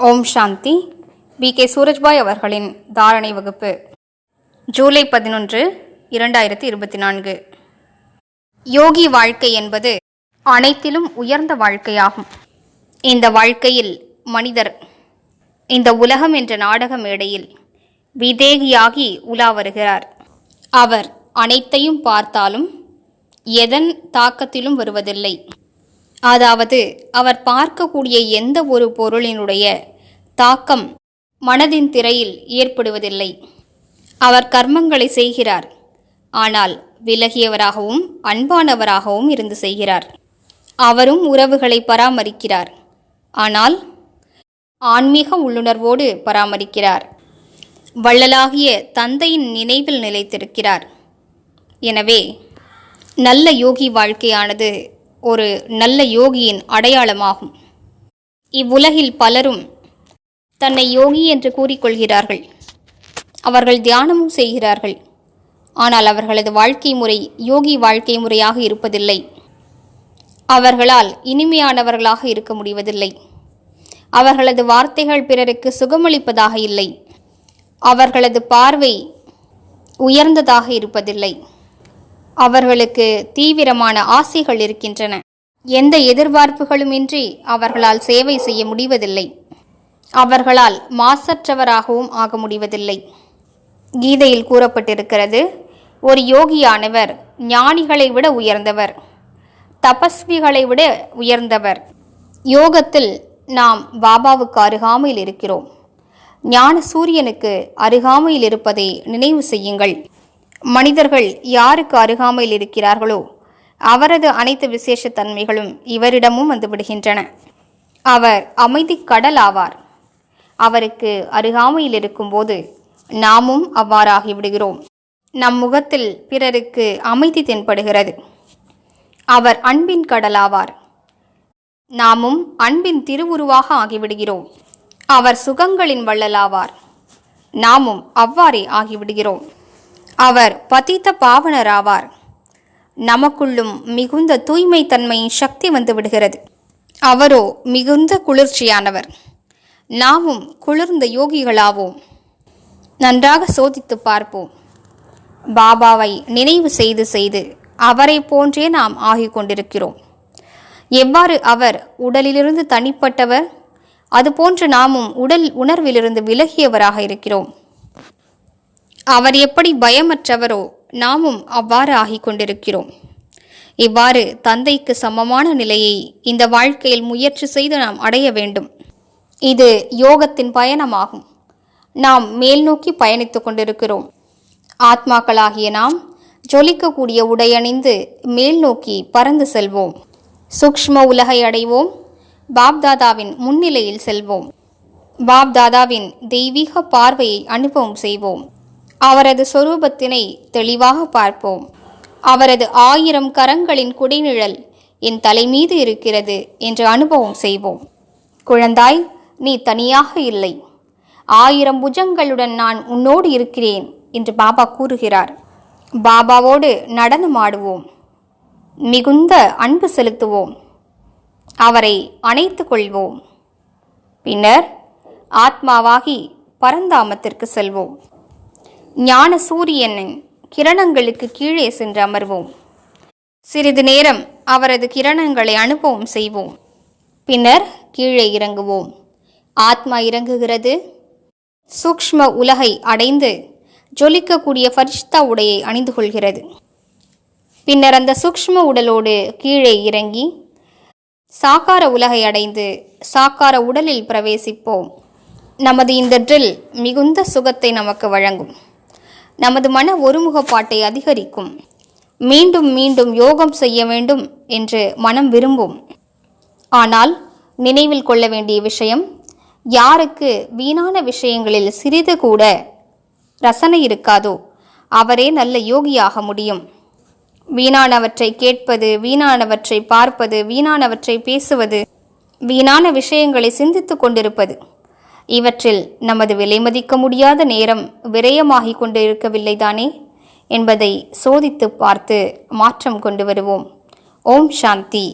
ஓம் சாந்தி. B.K. Surajbhai அவர்களின் தாரணை வகுப்பு, ஜூலை 11, 2024. யோகி வாழ்க்கை என்பது அனைத்திலும் உயர்ந்த வாழ்க்கையாகும். இந்த வாழ்க்கையில் மனிதர் இந்த உலகம் என்ற நாடக மேடையில் விதேகியாகி உலா வருகிறார். அவர் அனைத்தையும் பார்த்தாலும் எதன் தாக்கத்திலும் வருவதில்லை. அதாவது அவர் பார்க்கக்கூடிய எந்த ஒரு பொருளினுடைய தாக்கம் மனதின் திரையில் ஏற்படுவதில்லை. அவர் கர்மங்களை செய்கிறார், ஆனால் விலகியவராகவும் அன்பானவராகவும் இருந்து செய்கிறார். அவரும் உறவுகளை பராமரிக்கிறார், ஆனால் ஆன்மீக உள்ளுணர்வோடு பராமரிக்கிறார். வள்ளலாகிய தந்தையின் நினைவில் நிலைத்திருக்கிறார். எனவே நல்ல யோகி வாழ்க்கையானது ஒரு நல்ல யோகியின் அடையாளமாகும். இவ்வுலகில் பலரும் தன்னை யோகி என்று கூறிக்கொள்கிறார்கள். அவர்கள் தியானமும் செய்கிறார்கள், ஆனால் அவர்களது வாழ்க்கை முறை யோகி வாழ்க்கை முறையாக இருப்பதில்லை. அவர்களால் இனிமையானவர்களாக இருக்க முடிவதில்லை. அவர்களது வார்த்தைகள் பிறருக்கு சுகமளிப்பதாக இல்லை. அவர்களது பார்வை உயர்ந்ததாக இருப்பதில்லை. அவர்களுக்கு தீவிரமான ஆசைகள் இருக்கின்றன. எந்த எதிர்பார்ப்புகளுமின்றி அவர்களால் சேவை செய்ய முடிவதில்லை. அவர்களால் மாசற்றவராகவும் ஆக முடிவதில்லை. கீதையில் கூறப்பட்டிருக்கிறது, ஒரு யோகியானவர் ஞானிகளை விட உயர்ந்தவர், தபஸ்விகளை விட உயர்ந்தவர். யோகத்தில் நாம் பாபாவுக்கு அருகாமையில் இருக்கிறோம். ஞான சூரியனுக்கு அருகாமையில் இருப்பதை நினைவு செய்யுங்கள். மனிதர்கள் யாருக்கு அருகாமையில் இருக்கிறார்களோ அவரது அனைத்து விசேஷ தன்மைகளும் இவரிடமும் வந்துவிடுகின்றன. அவர் அமைதி கடல் ஆவார். அவருக்கு அருகாமையில் இருக்கும்போது நாமும் அவ்வாறாகிவிடுகிறோம். நம் முகத்தில் பிறருக்கு அமைதி தென்படுகிறது. அவர் அன்பின் கடலாவார். நாமும் அன்பின் திருவுருவாக ஆகிவிடுகிறோம். அவர் சுகங்களின் வள்ளலாவார். நாமும் அவ்வாறே ஆகிவிடுகிறோம். அவர் பதித்த பாவனராவார். நமக்குள்ளும் மிகுந்த தூய்மை தன்மையின் சக்தி வந்து விடுகிறது. அவரோ மிகுந்த குளிர்ச்சியானவர். நாமும் குளிர்ந்த யோகிகளாவோம். நன்றாக சோதித்து பார்ப்போம். பாபாவை நினைவு செய்து செய்து அவரை போன்றே நாம் ஆகிக் கொண்டிருக்கிறோம். எவ்வாறு அவர் உடலிலிருந்து தனிப்பட்டவர், அதுபோன்று நாமும் உடல் உணர்விலிருந்து விலகியவராக இருக்கிறோம். அவர் எப்படி பயமற்றவரோ நாமும் அவ்வாறு ஆகிக் கொண்டிருக்கிறோம். இவ்வாறு தந்தைக்கு சமமான நிலையை இந்த வாழ்க்கையில் முயற்சி செய்து நாம் அடைய வேண்டும். இது யோகத்தின் பயணமாகும். நாம் மேல் நோக்கி பயணித்துக் கொண்டிருக்கிறோம். ஆத்மாக்களாகிய நாம் ஜொலிக்கக்கூடிய உடையணிந்து மேல் நோக்கி பறந்து செல்வோம். சூக்ஷ்ம உலகை அடைவோம். பாப்தாதாவின் முன்னிலையில் செல்வோம். பாப்தாதாவின் தெய்வீக பார்வையை அனுபவம் செய்வோம். அவரது சொரூபத்தினை தெளிவாக பார்ப்போம். அவரது 1000 கரங்களின் குடைநிழல் என் தலைமீது இருக்கிறது என்று அனுபவம் செய்வோம். குழந்தாய், நீ தனியாக இல்லை. 1000 புஜங்களுடன் நான் உன்னோடு இருக்கிறேன் என்று பாபா கூறுகிறார். பாபாவோடு நடனமாடுவோம். மிகுந்த அன்பு செலுத்துவோம். அவரை அணைத்து கொள்வோம். பின்னர் ஆத்மாவாகி பரந்தாமத்திற்கு செல்வோம். ஞான சூரியனின் கிரணங்களுக்கு கீழே சென்று அமர்வோம். சிறிது நேரம் அவரது கிரணங்களை அனுபவம் செய்வோம். பின்னர் கீழே இறங்குவோம். ஆத்மா இறங்குகிறது. சூக்ஷ்ம உலகை அடைந்து ஜொலிக்கக்கூடிய ஃபரிஷ்தா உடையை அணிந்து கொள்கிறது. பின்னர் அந்த சூக்ஷ்ம உடலோடு கீழே இறங்கி சாக்கார உலகை அடைந்து சாக்கார உடலில் பிரவேசிப்போம். நமது இந்த ட்ரில் மிகுந்த சுகத்தை நமக்கு வழங்கும். நமது மன ஒருமுகப்பாட்டை அதிகரிக்கும். மீண்டும் மீண்டும் யோகம் செய்ய வேண்டும் என்று மனம் விரும்பும். ஆனால் நினைவில் கொள்ள வேண்டிய விஷயம், யாருக்கு வீணான விஷயங்களில் சிறிது கூட ரசனை இருக்காதோ அவரே நல்ல யோகியாக முடியும். வீணானவற்றை கேட்பது, வீணானவற்றை பார்ப்பது, வீணானவற்றை பேசுவது, வீணான விஷயங்களை சிந்தித்து கொண்டிருப்பது, இவற்றில் நமது விலை மதிக்க முடியாத நேரம் விரயமாகிக் கொண்டு இருக்கவில்லை தானே என்பதை சோதித்து பார்த்து மாற்றம் கொண்டு வருவோம். ஓம் சாந்தி.